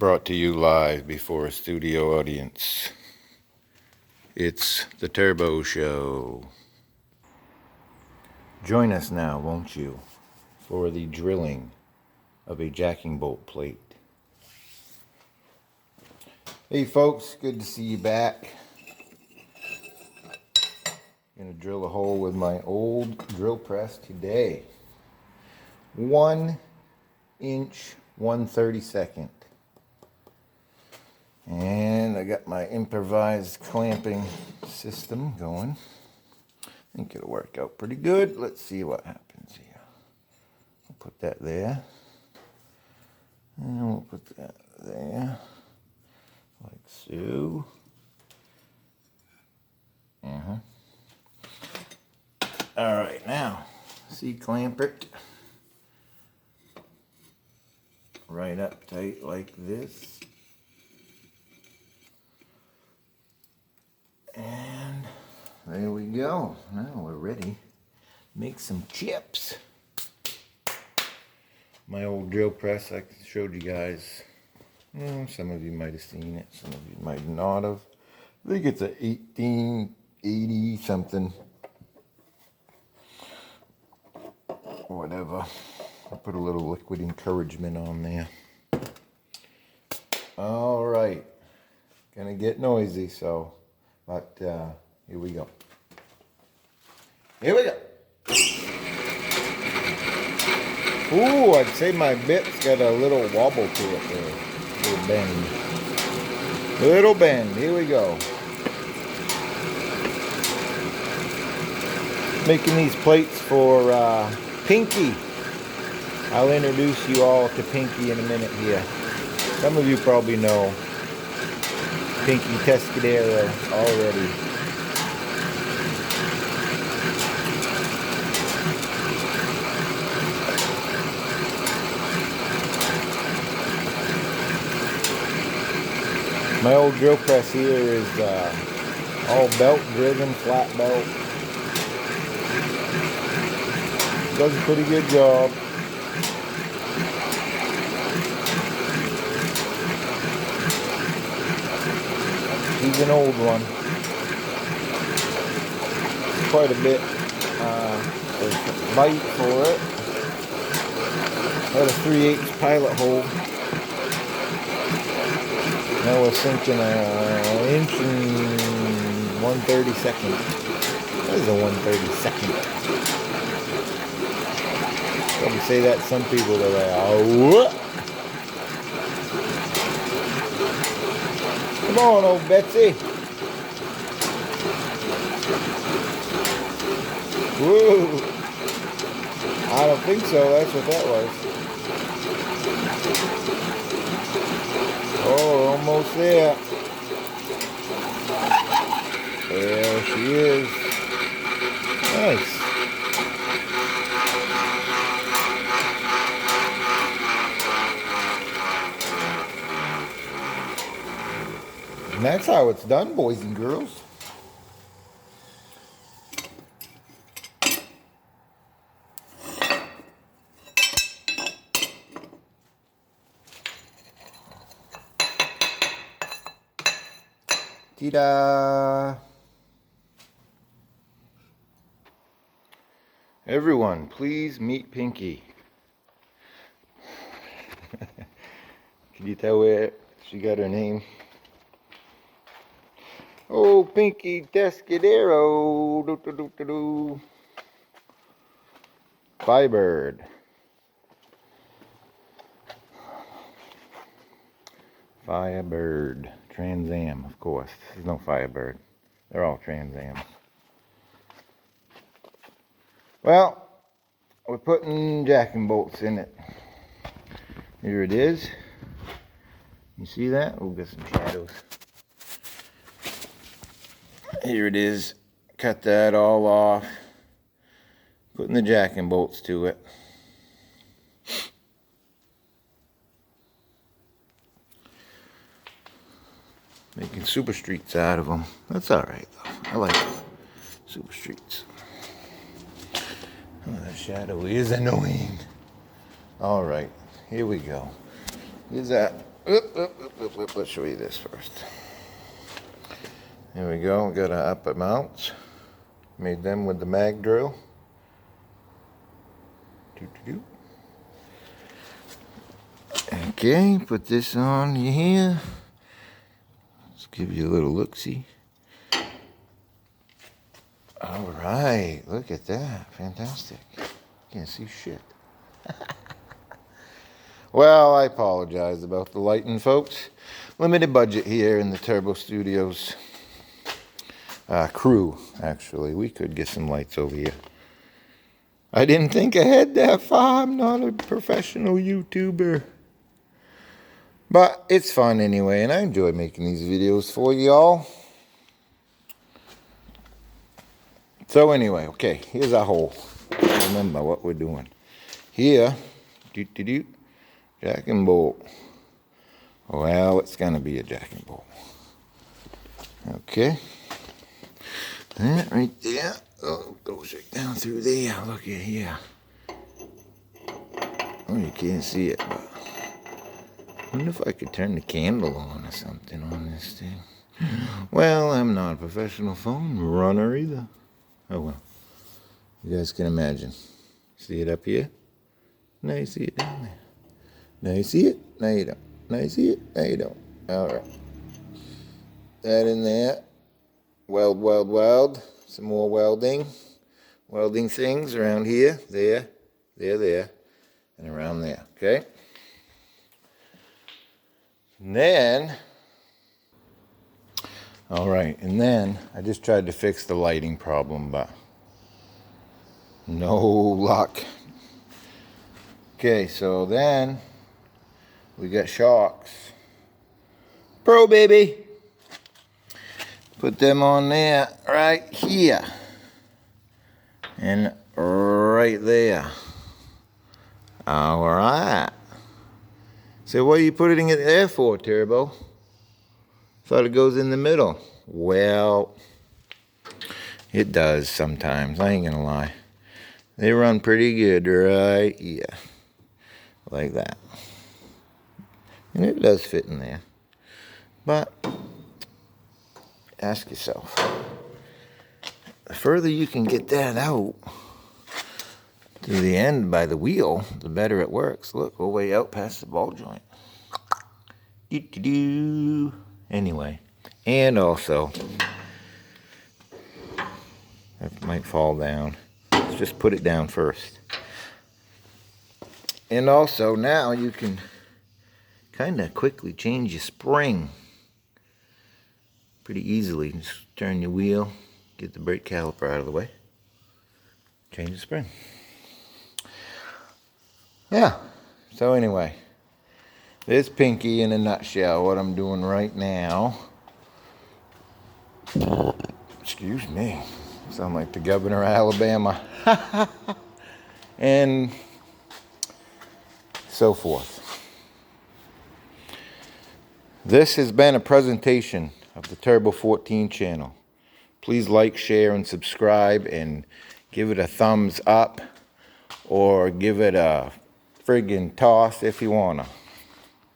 Brought to you live before a studio audience. It's the Turbo Show. Join us now, won't you, for the drilling of a jacking bolt plate. Hey folks, good to see you back. Gonna drill a hole with my old drill press today. 1 inch, 1/32. And I got my improvised clamping system going. I think it'll work out pretty good. Let's see what happens here. I'll put that there. And we'll put that there. Like so. Alright, now, C-clamp it. Right up tight like this. And there we go. Now we're ready to make some chips. My old drill press, I showed you guys. Some of you might have seen it, some of you might not have. I think it's a 1880 something. Whatever. I put a little liquid encouragement on there. All right. Gonna get noisy, so, but here we go. Here we go. Ooh, I'd say my bit's got a little wobble to it there. Little bend. Little bend. Here we go. Making these plates for Pinky. I'll introduce you all to Pinky in a minute here. Some of you probably know Pinky Tescadero already. My old drill press here is all belt driven, flat belt. Does a pretty good job. He's an old one. Quite a bit of bite for it. Had a 3/8 pilot hole. Now we're sinking an inch and 1/32. That is a 1/32. Probably say that to some people, they're like, oh, what? Come on, old Betsy. Whoa. I don't think so. That's what that was. Oh, almost there. There she is. Nice. And that's how it's done, boys and girls. Ta-da! Everyone, please meet Pinky. Can you tell where she got her name? Oh, Pinky Tescadero. Firebird. Firebird. Trans Am, of course. There's no Firebird. They're all Trans Ams. Well, we're putting jacking bolts in it. Here it is. You see that? We'll get some shadows. Here it is. Cut that all off. Putting the jacking bolts to it. Making super streets out of them. That's alright though. I like super streets. Oh, that shadow is annoying. Alright, here we go. Here's that Let's show you this first. Here we go. We got our upper mounts. Made them with the mag drill. Okay, put this on here. Let's give you a little look-see. All right, look at that. Fantastic. Can't see shit. Well, I apologize about the lighting, folks. Limited budget here in the Turbo Studios. Crew, actually. We could get some lights over here. I didn't think ahead that far. I'm not a professional YouTuber. But it's fun anyway, and I enjoy making these videos for y'all. So anyway, okay, here's our hole. Remember what we're doing. Here, jack and bolt. Well, it's gonna be a jack and bolt. Okay. That right there. Oh, goes right down through there. Look at here. Oh, you can't see it, but I wonder if I could turn the candle on or something on this thing. Well, I'm not a professional phone runner either. Oh well. You guys can imagine. See it up here? Now you see it down there. Now you see it? Now you don't. Now you see it? Now you don't. Alright. That in there. Weld, weld, weld. Some more welding. Welding things around here. There. There. And around there. Okay? And then, alright, and then I just tried to fix the lighting problem, but no luck. Okay, so then we got shocks. Pro baby. Put them on there right here. And right there. Alright. So what are you putting it there for, Turbo? Thought it goes in the middle. Well, it does sometimes. I ain't gonna lie. They run pretty good right here. Like that. And it does fit in there. But ask yourself. The further you can get that out to the end by the wheel, the better it works. Look, we're way out past the ball joint. Anyway, and also, it might fall down. Let's just put it down first. And also, now you can kind of quickly change your spring pretty easily. Just turn your wheel, get the brake caliper out of the way, change the spring. Yeah, so anyway, there's Pinky in a nutshell, what I'm doing right now. Excuse me, sound like the governor of Alabama. And so forth. This has been a presentation of the Turbo 14 channel. Please like, share, and subscribe, and give it a thumbs up, or give it a friggin' toss if you wanna.